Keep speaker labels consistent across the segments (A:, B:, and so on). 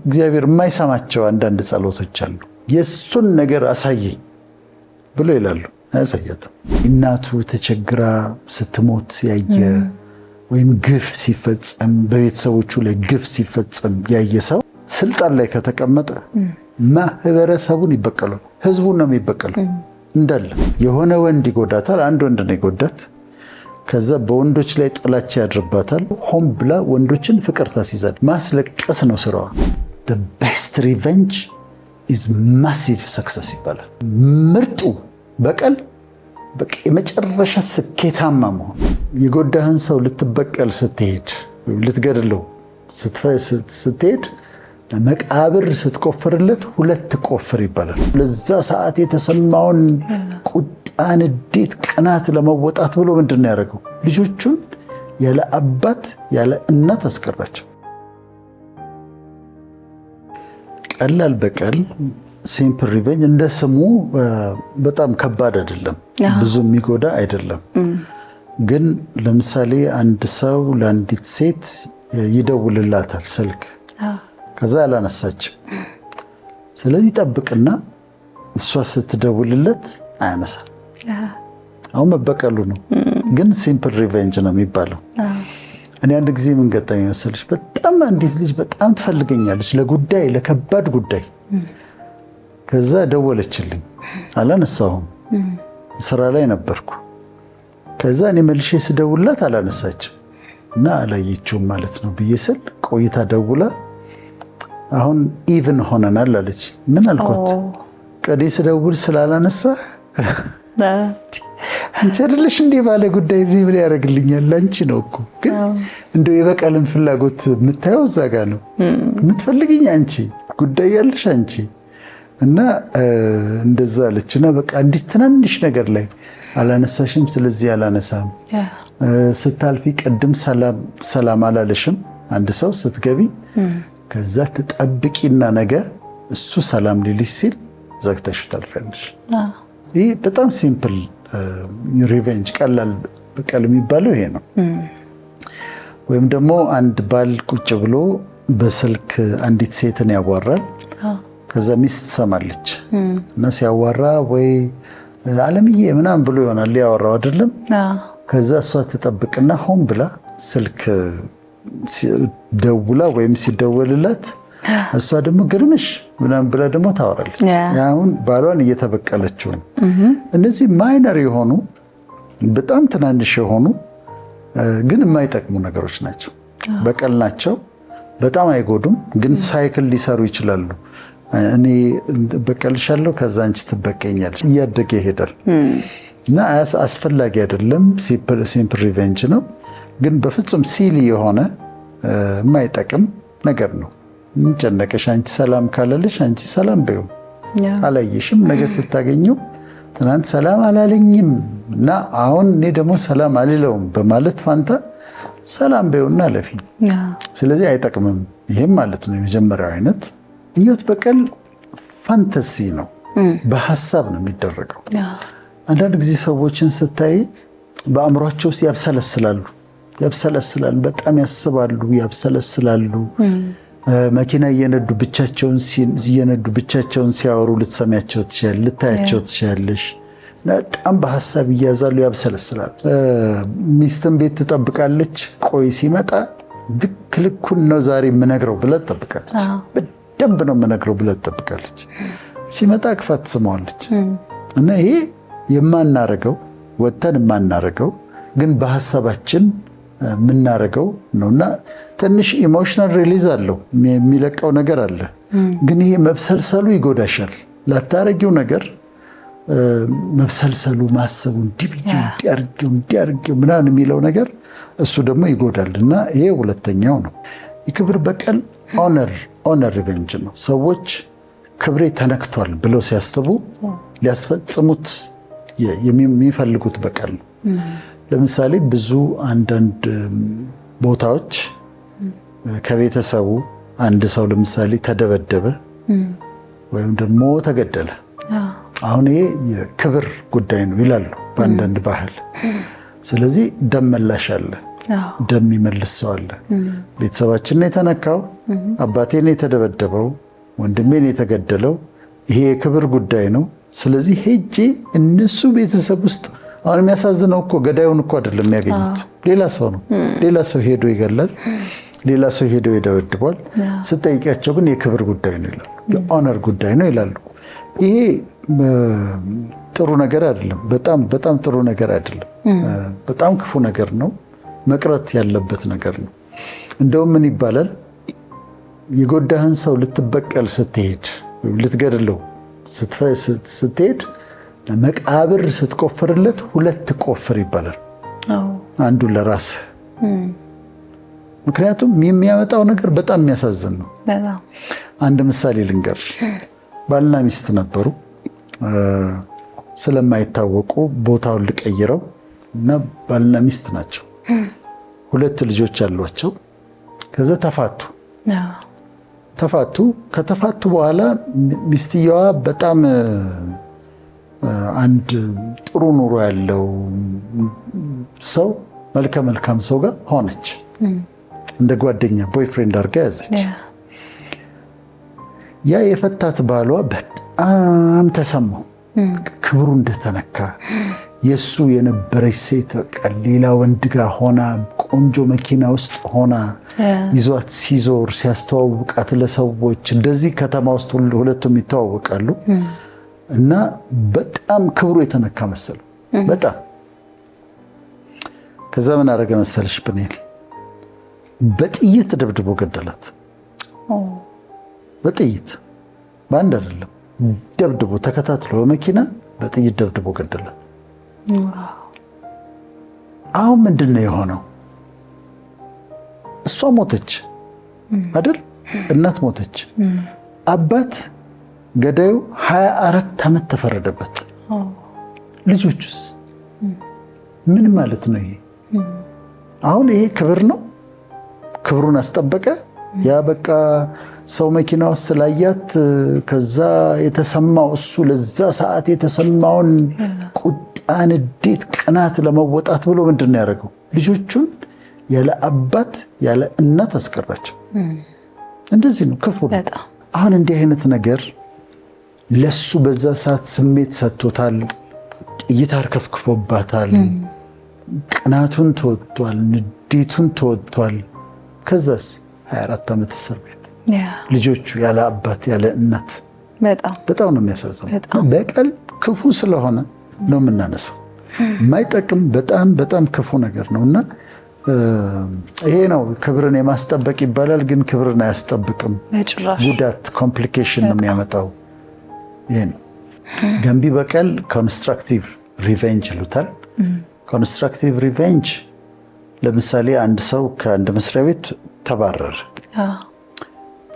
A: እግዚአብሔር የማይሰማቸው አንዳንድ ጸሎቶች አሉ። የሱን ነገር አሳየኝ ብሎ ይላሉ። አያሳያትም። እናቱ ተቸግራ ስትሞት ያየ ወይም ግፍ ሲፈጸም በቤተሰቦቹ ላይ ግፍ ሲፈጸም ያየ ሰው ስልጣን ላይ ከተቀመጠ ማህበረሰቡን ይበቀላል፣ ህዝቡን ነው የሚበቀለው እንዳለ። የሆነ ወንድ ይጎዳታል፣ አንድ ወንድ ነው ይጎዳት። ከዛ በወንዶች ላይ ጥላቻ ያድርባታል። ሆን ብላ ወንዶችን ፍቅር ታስይዛል። ማስለቀስ ነው ስራዋ። the best revenge is massive success ይባላል። ምርጡ በቀል በቃ የመጨረሻ ስኬታማ መሆን። የጎዳህን ሰው ልትበቀል ስትሄድ ወይም ልትገድለው ስትሄድ ለመቃብር ስትቆፍርለት ሁለት ቆፍር ይባላል። ለዛ ሰዓት የተሰማውን ቁጣን፣ ንዴት፣ ቅናት ለመወጣት ብሎ ምንድን ያደረገው ልጆቹን ያለ አባት ያለ እናት አስቀራቸው። ቀላል በቀል ሲምፕል ሪቬንጅ እንደ ስሙ በጣም ከባድ አይደለም፣ ብዙ የሚጎዳ አይደለም። ግን ለምሳሌ አንድ ሰው ለአንዲት ሴት ይደውልላታል ስልክ፣ ከዛ አላነሳችም። ስለዚህ ጠብቅና እሷ ስትደውልለት አያነሳም። አሁን መበቀሉ ነው፣ ግን ሲምፕል ሪቬንጅ ነው የሚባለው። እኔ አንድ ጊዜ ምን ገጠመኝ መሰለሽ? በጣም አንዲት ልጅ በጣም ትፈልገኛለች ለጉዳይ፣ ለከባድ ጉዳይ። ከዛ ደወለችልኝ፣ አላነሳሁም፣ ስራ ላይ ነበርኩ። ከዛ እኔ መልሼ ስደውላት አላነሳችም እና አላየችውም ማለት ነው ብዬ ስል ቆይታ ደውላ አሁን ኢቭን ሆነናል አለች። ምን አልኳት? ቀዴ ስደውል ስላላነሳ አንቺ አይደለሽ እንዴ ባለ ጉዳይ ምን ያደርግልኛል? አንቺ ነው እኮ። ግን እንደው የበቀልን ፍላጎት የምታየው እዛ ጋ ነው። የምትፈልግኝ አንቺ፣ ጉዳይ ያለሽ አንቺ። እና እንደዛ አለችና በቃ እንዲህ ትናንሽ ነገር ላይ አላነሳሽም፣ ስለዚህ አላነሳም። ስታልፊ ቅድም ሰላም አላለሽም። አንድ ሰው ስትገቢ ከዛ ትጠብቂና ነገ እሱ ሰላም ሊልሽ ሲል ዘግተሽ ታልፊያለሽ። ይህ በጣም ሲምፕል ሪቬንጅ፣ ቀላል በቀል የሚባለው ይሄ ነው። ወይም ደግሞ አንድ ባል ቁጭ ብሎ በስልክ አንዲት ሴትን ያዋራል። ከዛ ሚስት ትሰማለች እና ሲያዋራ ወይ አለምዬ ምናምን ብሎ ይሆናል ያወራው አይደለም። ከዛ እሷ ትጠብቅና ሆን ብላ ስልክ ደውላ ወይም ሲደወልላት እሷ ደግሞ ግርምሽ ምናምን ብላ ደግሞ ታወራለች። አሁን ባሏን እየተበቀለችው ነው። እነዚህ ማይነር የሆኑ በጣም ትናንሽ የሆኑ ግን የማይጠቅሙ ነገሮች ናቸው። በቀል ናቸው፣ በጣም አይጎዱም፣ ግን ሳይክል ሊሰሩ ይችላሉ። እኔ በቀልሻለሁ፣ ከዛ አንቺ ትበቀኛለሽ፣ እያደገ ይሄዳል እና አስፈላጊ አይደለም። ሲምፕል ሪቬንጅ ነው፣ ግን በፍጹም ሲሊ የሆነ የማይጠቅም ነገር ነው። ጨነቀሽ፣ አንቺ ሰላም ካላለሽ አንቺ ሰላም በይው። አላየሽም፣ ነገ ስታገኘው ትናንት ሰላም አላለኝም እና አሁን እኔ ደግሞ ሰላም አልለውም በማለት ፋንታ ሰላም በይውና አለፊ። ስለዚህ አይጠቅምም። ይሄም ማለት ነው የመጀመሪያው አይነት ምኞት በቀል ፋንታሲ ነው፣ በሐሳብ ነው የሚደረገው። አንዳንድ ጊዜ ሰዎችን ስታይ በአእምሯቸው ውስጥ ያብሰለስላሉ፣ በጣም ያስባሉ፣ ያብሰለስላሉ። መኪና እየነዱ ብቻቸውን ሲያወሩ ልትሰሚያቸው ትችያለሽ፣ ልታያቸው ትችያለሽ። በጣም በሐሳብ እያዛሉ፣ ያብሰለስላሉ። ሚስትን ቤት ትጠብቃለች። ቆይ ሲመጣ ልኩን ነው ዛሬ የምነግረው ብላ ትጠብቃለች። በደንብ ነው የምነግረው ብላ ትጠብቃለች። ሲመጣ ክፋት ትስመዋለች። እና ይሄ የማናረገው ወተን የማናረገው ግን በሐሳባችን የምናረገው ነውና ትንሽ ኢሞሽናል ሪሊዝ አለው፣ የሚለቀው ነገር አለ። ግን ይሄ መብሰልሰሉ ይጎዳሻል። ላታረጊው ነገር መብሰልሰሉ፣ ማሰቡ፣ እንዲያርገው ምናምን የሚለው ነገር እሱ ደግሞ ይጎዳል። እና ይሄ ሁለተኛው ነው። የክብር በቀል ኦነር ሪቬንጅ ነው። ሰዎች ክብሬ ተነክቷል ብለው ሲያስቡ ሊያስፈጽሙት የሚፈልጉት በቀል ነው። ለምሳሌ ብዙ አንዳንድ ቦታዎች ከቤተሰቡ አንድ ሰው ለምሳሌ ተደበደበ ወይም ደግሞ ተገደለ። አሁን ይሄ የክብር ጉዳይ ነው ይላሉ በአንዳንድ ባህል። ስለዚህ ደም መላሽ አለ። ደም ይመልስ ሰው አለ። ቤተሰባችን ነው የተነካው፣ አባቴ ነው የተደበደበው፣ ወንድሜ ነው የተገደለው፣ ይሄ የክብር ጉዳይ ነው። ስለዚህ ሄጄ እነሱ ቤተሰብ ውስጥ አሁን የሚያሳዝነው እኮ ገዳዩን እኮ አይደለም የሚያገኙት፣ ሌላ ሰው ነው። ሌላ ሰው ሄዶ ይገላል፣ ሌላ ሰው ሄዶ ይደበድባል። ስጠይቂያቸው ግን የክብር ጉዳይ ነው ይላሉ፣ የኦነር ጉዳይ ነው ይላሉ። ይሄ ጥሩ ነገር አይደለም። በጣም በጣም ጥሩ ነገር አይደለም። በጣም ክፉ ነገር ነው። መቅረት ያለበት ነገር ነው። እንደውም ምን ይባላል? የጎዳህን ሰው ልትበቀል ስትሄድ፣ ልትገድለው ስትሄድ መቃብር ስትቆፍርለት 2 ቆፍር ይባላል። አንዱ ለራስህ። ምክንያቱም የሚያመጣው ነገር በጣም የሚያሳዝን ነው። አንድ ምሳሌ ልንገርሽ። ባልና ሚስት ነበሩ። ስለማይታወቁ ቦታውን ልቀይረው እና ባልና ሚስት ናቸው። 2 ልጆች አሏቸው። ከዛ ተፋቱ። ከተፋቱ በኋላ ሚስትየዋ በጣም አንድ ጥሩ ኑሮ ያለው ሰው መልካም ሰው ጋር ሆነች። እንደ ጓደኛ ቦይፍሬንድ አድርጋ ያዘች። ያ የፈታት ባሏ በጣም ተሰማው። ክብሩ እንደተነካ፣ የሱ የነበረች ሴት በቃ ሌላ ወንድ ጋር ሆና ቆንጆ መኪና ውስጥ ሆና ይዟት ሲዞር ሲያስተዋውቃት ለሰዎች እንደዚህ ከተማ ውስጥ ሁለቱም ይተዋወቃሉ እና በጣም ክብሩ የተነካ መሰለው። በጣም ከዛ ምን አደረገ መሰለሽ? ብኔል በጥይት ደብድቦ ገደላት። በጥይት በአንድ አይደለም ደብድቦ ተከታትሎ በመኪና በጥይት ደብድቦ ገደላት። አሁን ምንድነው የሆነው? እሷ ሞተች አይደል? እናት ሞተች። አባት ገዳዩ 24 ዓመት ተፈረደበት። ልጆቹስ ምን ማለት ነው ይሄ? አሁን ይሄ ክብር ነው? ክብሩን አስጠበቀ? ያ በቃ ሰው መኪና ውስጥ ስላያት ከዛ የተሰማው እሱ ለዛ ሰዓት የተሰማውን ቁጣ፣ ንዴት፣ ቅናት ለመወጣት ብሎ ምንድን ነው ያደረገው? ልጆቹን ያለ አባት ያለ እናት አስቀራቸው። እንደዚህ ነው ክፉ ነው። አሁን እንዲህ አይነት ነገር ለሱ በዛ ሰዓት ስሜት ሰጥቶታል። ጥይት አርከፍክፎባታል። ቅናቱን ተወጥቷል። ንዴቱን ተወጥቷል። ከዛስ 24 ዓመት እስር ቤት። ልጆቹ ያለ አባት ያለ እናት። በጣም ነው የሚያሳዝነው። በቀል ክፉ ስለሆነ ነው የምናነሳው። የማይጠቅም በጣም በጣም ክፉ ነገር ነው እና ይሄ ነው ክብርን የማስጠበቅ ይባላል፣ ግን ክብርን አያስጠብቅም። ጉዳት፣ ኮምፕሊኬሽን ነው የሚያመጣው። ይሄ ነው ገንቢ በቀል። ኮንስትራክቲቭ ሪቬንጅ ይሉታል። ኮንስትራክቲቭ ሪቬንጅ ለምሳሌ አንድ ሰው ከአንድ መስሪያ ቤት ተባረረ።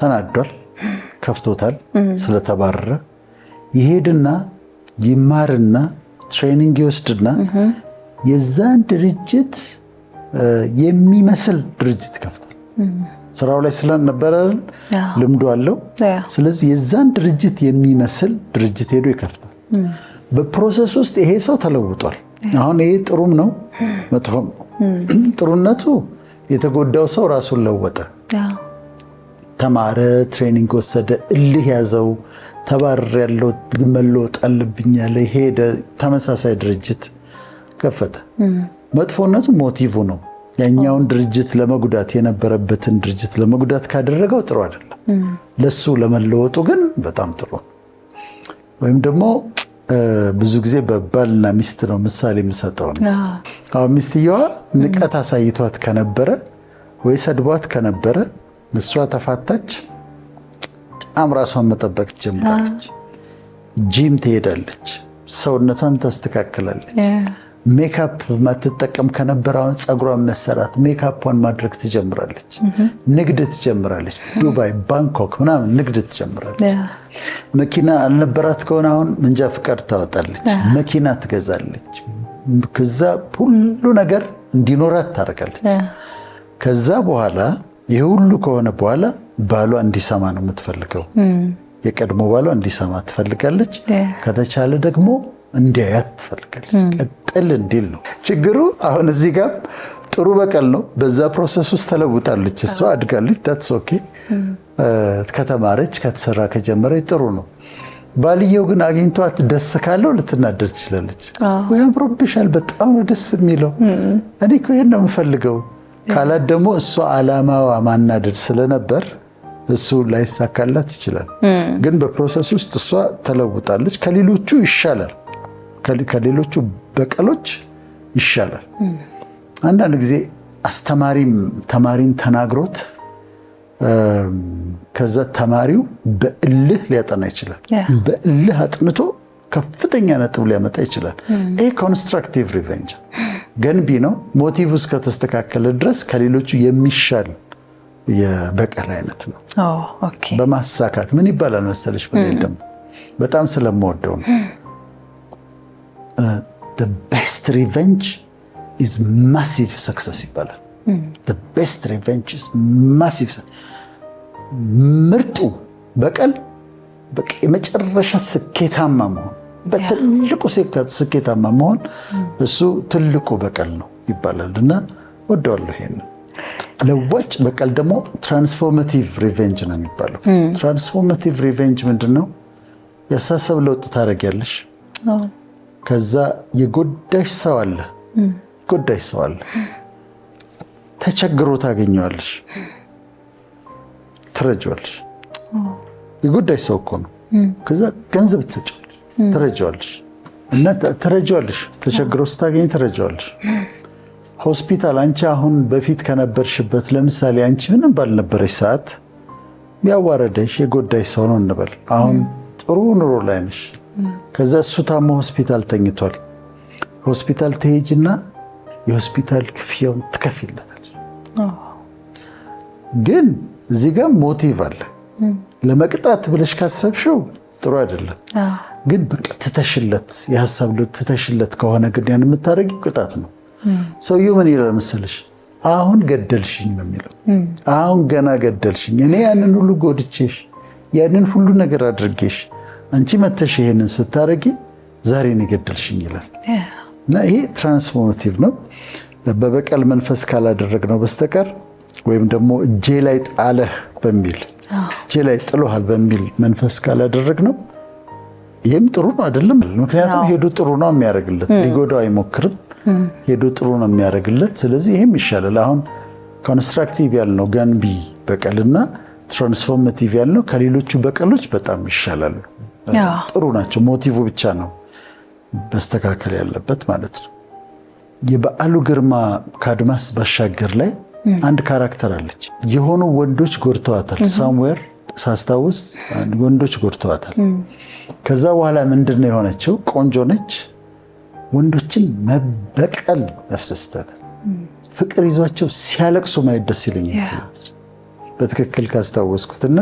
A: ተናዷል፣ ከፍቶታል። ስለተባረረ ይሄድና ይማርና ትሬኒንግ ይወስድና የዛን ድርጅት የሚመስል ድርጅት ይከፍታል። ስራው ላይ ስለነበረ ልምዱ አለው። ስለዚህ የዛን ድርጅት የሚመስል ድርጅት ሄዶ ይከፍታል። በፕሮሰስ ውስጥ ይሄ ሰው ተለውጧል። አሁን ይሄ ጥሩም ነው መጥፎም ነው። ጥሩነቱ የተጎዳው ሰው ራሱን ለወጠ፣ ተማረ፣ ትሬኒንግ ወሰደ፣ እልህ ያዘው፣ ተባረር ያለው መለወጥ አለብኝ ያለ ሄደ፣ ተመሳሳይ ድርጅት ከፈተ። መጥፎነቱ ሞቲቭ ነው። ያኛውን ድርጅት ለመጉዳት የነበረበትን ድርጅት ለመጉዳት ካደረገው ጥሩ አይደለም። ለሱ ለመለወጡ ግን በጣም ጥሩ ነው። ወይም ደግሞ ብዙ ጊዜ በባልና ሚስት ነው ምሳሌ የምሰጠው ነው። አሁን ሚስትየዋ ንቀት አሳይቷት ከነበረ ወይ ሰድቧት ከነበረ እሷ ተፋታች፣ በጣም ራሷን መጠበቅ ጀምራለች። ጂም ትሄዳለች፣ ሰውነቷን ታስተካክላለች። ሜካፕ ማትጠቀም ከነበረ አሁን ፀጉሯን መሰራት፣ ሜካፕዋን ማድረግ ትጀምራለች። ንግድ ትጀምራለች። ዱባይ፣ ባንኮክ ምናምን ንግድ ትጀምራለች። መኪና አልነበራት ከሆነ አሁን መንጃ ፍቃድ ታወጣለች፣ መኪና ትገዛለች። ከዛ ሁሉ ነገር እንዲኖራት ታደርጋለች። ከዛ በኋላ ይሄ ሁሉ ከሆነ በኋላ ባሏ እንዲሰማ ነው የምትፈልገው። የቀድሞ ባሏ እንዲሰማ ትፈልጋለች። ከተቻለ ደግሞ እንዲያያት ትፈልጋለች። ቀጥል እንዲል ነው ችግሩ። አሁን እዚህ ጋር ጥሩ በቀል ነው። በዛ ፕሮሰስ ውስጥ ተለውጣለች፣ እሷ አድጋለች። ታትስ ኦኬ። ከተማረች ከተሰራ ከጀመረች ጥሩ ነው። ባልየው ግን አግኝቷት ደስ ካለው ልትናደድ ትችላለች። ወይ አምሮብሻል፣ በጣም ነው ደስ የሚለው፣ እኔ እኮ ይሄን ነው የምፈልገው ካላት ደግሞ እሷ ዓላማዋ ማናደድ ስለነበር እሱ ላይሳካላት ይችላል። ግን በፕሮሰስ ውስጥ እሷ ተለውጣለች። ከሌሎቹ ይሻላል፣ ከሌሎቹ በቀሎች ይሻላል። አንዳንድ ጊዜ አስተማሪም ተማሪን ተናግሮት ከዛ ተማሪው በእልህ ሊያጠና ይችላል። በእልህ አጥንቶ ከፍተኛ ነጥብ ሊያመጣ ይችላል። ይሄ ኮንስትራክቲቭ ሪቬንጅ ገንቢ ነው። ሞቲቭ ውስጥ ከተስተካከለ ድረስ ከሌሎቹ የሚሻል የበቀል አይነት ነው። በማሳካት ምን ይባላል መሰለሽ? ደግሞ በጣም ስለምወደው ነው። the best revenge is massive success ይባላል። the best revenge is massive success። ምርጡ በቀል የመጨረሻ ስኬታማ መሆን፣ በትልቁ ስኬታማ መሆን እሱ ትልቁ በቀል ነው ይባላል እና ወደዋለሁ ይሄን። ለዋጭ በቀል ደግሞ ትራንስፎርማቲቭ ሪቬንጅ ነው የሚባለው። ትራንስፎርማቲቭ ሪቬንጅ ምንድነው? የአስተሳሰብ ለውጥ ታደርጊያለሽ። ከዛ የጎዳሽ ሰው አለ፣ ተቸግሮ ታገኘዋለሽ፣ ትረጂዋለሽ። የጎዳሽ ሰው እኮ ነው። ከዛ ገንዘብ ትሰጪዋለሽ፣ ትረጂዋለሽ እና ትረጂዋለሽ። ተቸግሮ ስታገኝ ትረጂዋለሽ። ሆስፒታል አንቺ አሁን በፊት ከነበርሽበት ለምሳሌ አንቺ ምንም ባልነበረሽ ሰዓት ያዋረደሽ የጎዳሽ ሰው ነው እንበል። አሁን ጥሩ ኑሮ ላይ ነሽ። ከዛ እሱ ታሞ ሆስፒታል ተኝቷል። ሆስፒታል ትሄጂና የሆስፒታል ክፍያውን ትከፊለታለሽ። ግን እዚህ ጋር ሞቲቭ አለ። ለመቅጣት ብለሽ ካሰብሽው ጥሩ አይደለም። ግን በቃ ትተሽለት የሐሳብ ለውጥ ትተሽለት ከሆነ ግን ያን የምታደርጊው ቅጣት ነው። ሰውየው ምን ይላል መሰለሽ? አሁን ገደልሽኝ ነው የሚለው። አሁን ገና ገደልሽኝ፣ እኔ ያንን ሁሉ ጎድቼሽ ያንን ሁሉ ነገር አድርጌሽ አንቺ መተሽ ይሄንን ስታረጊ ዛሬ ነው ገደልሽኝ ይላል። እና ይሄ ትራንስፎርማቲቭ ነው። በበቀል መንፈስ ካላደረግነው በስተቀር ወይም ደግሞ እጄ ላይ ጣለህ በሚል እጄ ላይ ጥሎሃል በሚል መንፈስ ካላደረግነው ይሄም ጥሩ ነው አይደለም። ምክንያቱም ሄዶ ጥሩ ነው የሚያደርግለት፣ ሊጎዳው አይሞክርም። ሄዶ ጥሩ ነው የሚያደርግለት። ስለዚህ ይሄም ይሻላል። አሁን ኮንስትራክቲቭ ያልነው ገንቢ በቀልና ትራንስፎርማቲቭ ያልነው ከሌሎቹ በቀሎች በጣም ይሻላሉ። ጥሩ ናቸው። ሞቲቭ ብቻ ነው በስተካከል ያለበት ማለት ነው። የበዓሉ ግርማ ከአድማስ ባሻገር ላይ አንድ ካራክተር አለች። የሆኑ ወንዶች ጎድተዋታል። ሳምዌር ሳስታውስ ወንዶች ጎድተዋታል። ከዛ በኋላ ምንድነው የሆነችው? ቆንጆ ነች። ወንዶችን መበቀል ያስደስታታል። ፍቅር ይዟቸው ሲያለቅሱ ማየት ደስ ይለኛል በትክክል ካስታወስኩትና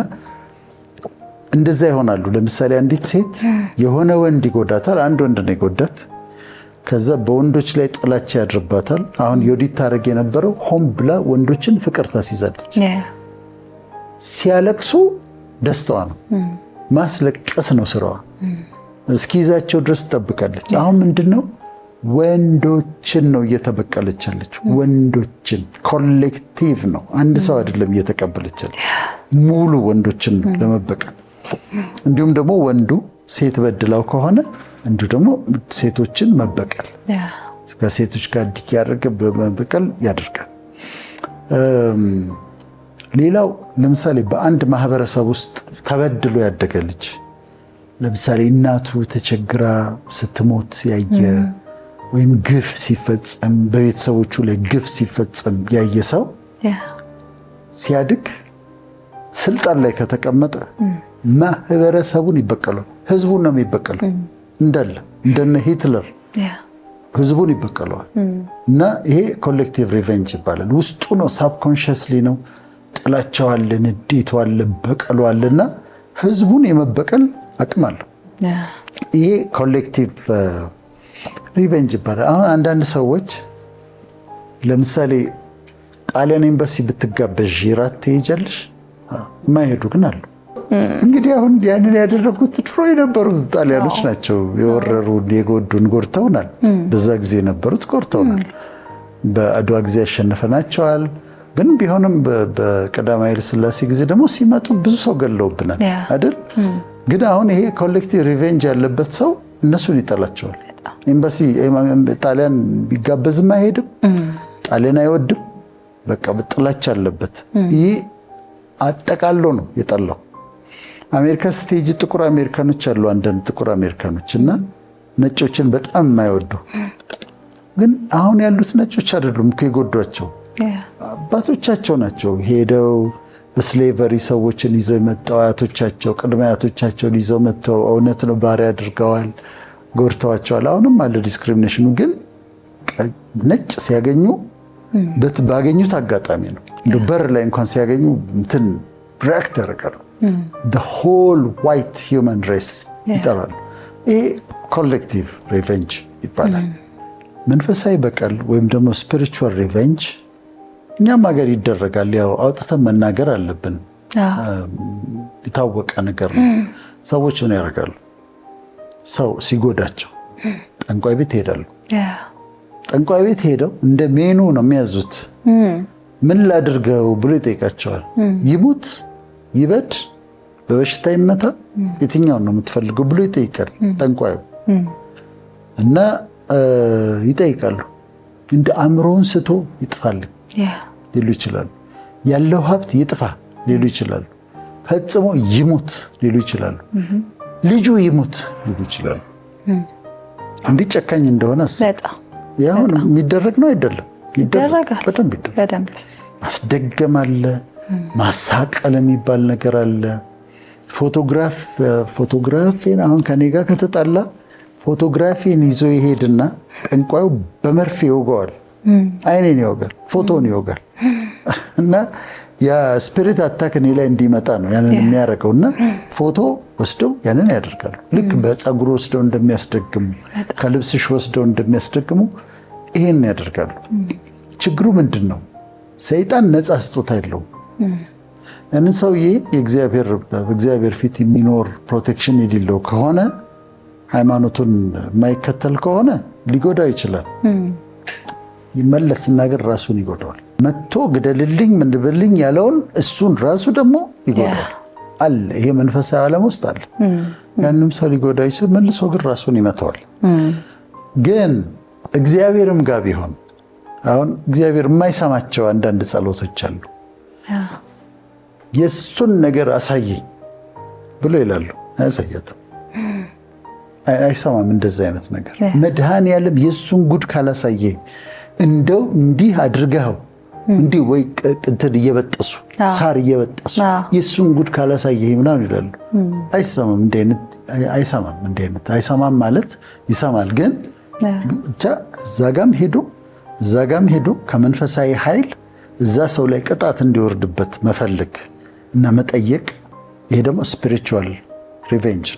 A: እንደዛ ይሆናሉ። ለምሳሌ አንዲት ሴት የሆነ ወንድ ይጎዳታል። አንድ ወንድ ነው ይጎዳት። ከዛ በወንዶች ላይ ጥላቻ ያድርባታል። አሁን ዮዲት ታረግ የነበረው ሆም ብላ ወንዶችን ፍቅር ታስይዛለች። ሲያለቅሱ ደስታዋ ነው፣ ማስለቀስ ነው ስራዋ። እስኪይዛቸው ድረስ ትጠብቃለች። አሁን ምንድነው ወንዶችን ነው እየተበቀለች ያለች። ወንዶችን ኮሌክቲቭ ነው፣ አንድ ሰው አይደለም እየተቀበለች ያለች፣ ሙሉ ወንዶችን ነው ለመበቀል። እንዲሁም ደግሞ ወንዱ ሴት በድላው ከሆነ እንዲሁ ደግሞ ሴቶችን መበቀል፣ ከሴቶች ጋር ዲክ ያደርገ በመበቀል ያደርጋል። ሌላው ለምሳሌ በአንድ ማህበረሰብ ውስጥ ተበድሎ ያደገ ልጅ ለምሳሌ እናቱ ተቸግራ ስትሞት ያየ ወይም ግፍ ሲፈጸም በቤተሰቦቹ ላይ ግፍ ሲፈጸም ያየ ሰው ሲያድግ ስልጣን ላይ ከተቀመጠ ማህበረሰቡን ይበቀላል። ህዝቡን ነው የሚበቀለው። እንዳለ እንደነ ሂትለር ህዝቡን ይበቀለዋል። እና ይሄ ኮሌክቲቭ ሪቬንጅ ይባላል። ውስጡ ነው፣ ሳብኮንሽስሊ ነው። ጥላቻው አለ፣ ንዴቱ አለ፣ በቀሉ አለና ህዝቡን የመበቀል አቅም አለው። ይሄ ኮሌክቲቭ ሪቬንጅ ይባላል። አሁን አንዳንድ ሰዎች ለምሳሌ ጣሊያን ኤምባሲ ብትጋበዥ ራት ትሄጃለሽ? የማይሄዱ ግን አሉ። እንግዲህ አሁን ያንን ያደረጉት ድሮ የነበሩት ጣሊያኖች ናቸው። የወረሩን፣ የጎዱን፣ ጎድተውናል። በዛ ጊዜ የነበሩት ጎድተውናል። በአድዋ ጊዜ ያሸነፈናቸዋል። ግን ቢሆንም በቀዳማዊ ኃይለ ሥላሴ ጊዜ ደግሞ ሲመጡ ብዙ ሰው ገለውብናል አይደል? ግን አሁን ይሄ ኮሌክቲቭ ሪቬንጅ ያለበት ሰው እነሱን ይጠላቸዋል። ኤምባሲ ጣሊያን ቢጋበዝም አይሄድም፣ ጣሊያን አይወድም። በቃ ጥላቻ አለበት። ይሄ አጠቃሎ ነው የጠላው። አሜሪካ ስቴጅ ጥቁር አሜሪካኖች አሉ፣ አንዳንድ ጥቁር አሜሪካኖች እና ነጮችን በጣም የማይወዱ ግን አሁን ያሉት ነጮች አይደሉም እኮ የጎዷቸው አባቶቻቸው ናቸው። ሄደው በስሌቨሪ ሰዎችን ይዘው መጣው አያቶቻቸው ቅድመ አያቶቻቸውን ይዘው መጣው። እውነት ነው ባሪያ አድርገዋል፣ ጎድተዋቸዋል። አሁንም አለ ዲስክሪሚኔሽኑ። ግን ነጭ ሲያገኙ ባገኙት አጋጣሚ ነው እንደ በር ላይ እንኳን ሲያገኙ እንትን ሪአክት ያደርጋሉ። the whole white human race ይጠራሉ። ይሄ ኮሌክቲቭ ሪቬንጅ ይባላል። መንፈሳዊ በቀል ወይም ደግሞ ስፒሪቹዋል ሪቬንጅ እኛም ሀገር ይደረጋል። ያው አውጥተን መናገር አለብን። የታወቀ ነገር ነው። ሰዎች ምን ያደርጋሉ? ሰው ሲጎዳቸው ጠንቋይ ቤት ይሄዳሉ። ጠንቋይ ቤት ሄደው እንደ ሜኑ ነው የሚያዙት። ምን ላድርገው ብሎ ይጠይቃቸዋል። ይሙት፣ ይበድ፣ በበሽታ ይመታ፣ የትኛውን ነው የምትፈልገው ብሎ ይጠይቃል ጠንቋዩ። እና ይጠይቃሉ። እንደ አእምሮውን ስቶ ይጥፋልኝ ሊሉ ይችላሉ። ያለው ሀብት ይጥፋ ሊሉ ይችላሉ። ፈጽሞ ይሙት ሊሉ ይችላሉ። ልጁ ይሙት ሊሉ ይችላሉ። እንዲህ ጨካኝ እንደሆነ ያሁን የሚደረግ ነው አይደለም? ይደረጋል። በደንብ ማስደገም አለ፣ ማሳቀል የሚባል ነገር አለ። ፎቶግራፊን አሁን ከኔ ጋር ከተጣላ ፎቶግራፊን ይዞ ይሄድና ጠንቋዩ በመርፌ ይወጋዋል። አይኔን ይወጋል፣ ፎቶን ይወጋል። እና ያ ስፒሪት አታክ እኔ ላይ እንዲመጣ ነው ያንን የሚያደርገው። እና ፎቶ ወስደው ያንን ያደርጋሉ። ልክ በፀጉር ወስደው እንደሚያስደግሙ፣ ከልብስሽ ወስደው እንደሚያስደግሙ ይሄን ያደርጋሉ። ችግሩ ምንድን ነው? ሰይጣን ነፃ ስጦታ የለውም። ያንን ሰውዬ በእግዚአብሔር ፊት የሚኖር ፕሮቴክሽን የሌለው ከሆነ ሃይማኖቱን የማይከተል ከሆነ ሊጎዳው ይችላል። ይመለስና ግን ራሱን ይጎዳዋል። መጥቶ ግደልልኝ ምንብልኝ ያለውን እሱን ራሱ ደግሞ ይጎዳዋል አለ። ይሄ መንፈሳዊ ዓለም ውስጥ አለ። ያንም ሰው ሊጎዳ ይችላል፣ መልሶ ግን ራሱን ይመታዋል። ግን እግዚአብሔርም ጋር ቢሆን አሁን እግዚአብሔር የማይሰማቸው አንዳንድ ጸሎቶች አሉ። የእሱን ነገር አሳየኝ ብሎ ይላሉ። አያሳያትም፣ አይሰማም። እንደዚህ አይነት ነገር መድኃኔዓለም የእሱን ጉድ ካላሳየኝ እንደው እንዲህ አድርገው እንዲህ ወይ እንትን እየበጠሱ ሳር እየበጠሱ የእሱን ጉድ ካላሳየኝ ምናምን ይላሉ። አይሰማም። እንዲህ አይነት አይሰማም ማለት ይሰማል፣ ግን ብቻ እዛ ጋም ሄዶ ከመንፈሳዊ ኃይል እዛ ሰው ላይ ቅጣት እንዲወርድበት መፈለግ እና መጠየቅ፣ ይሄ ደግሞ ስፒሪቹዋል ሪቬንጅ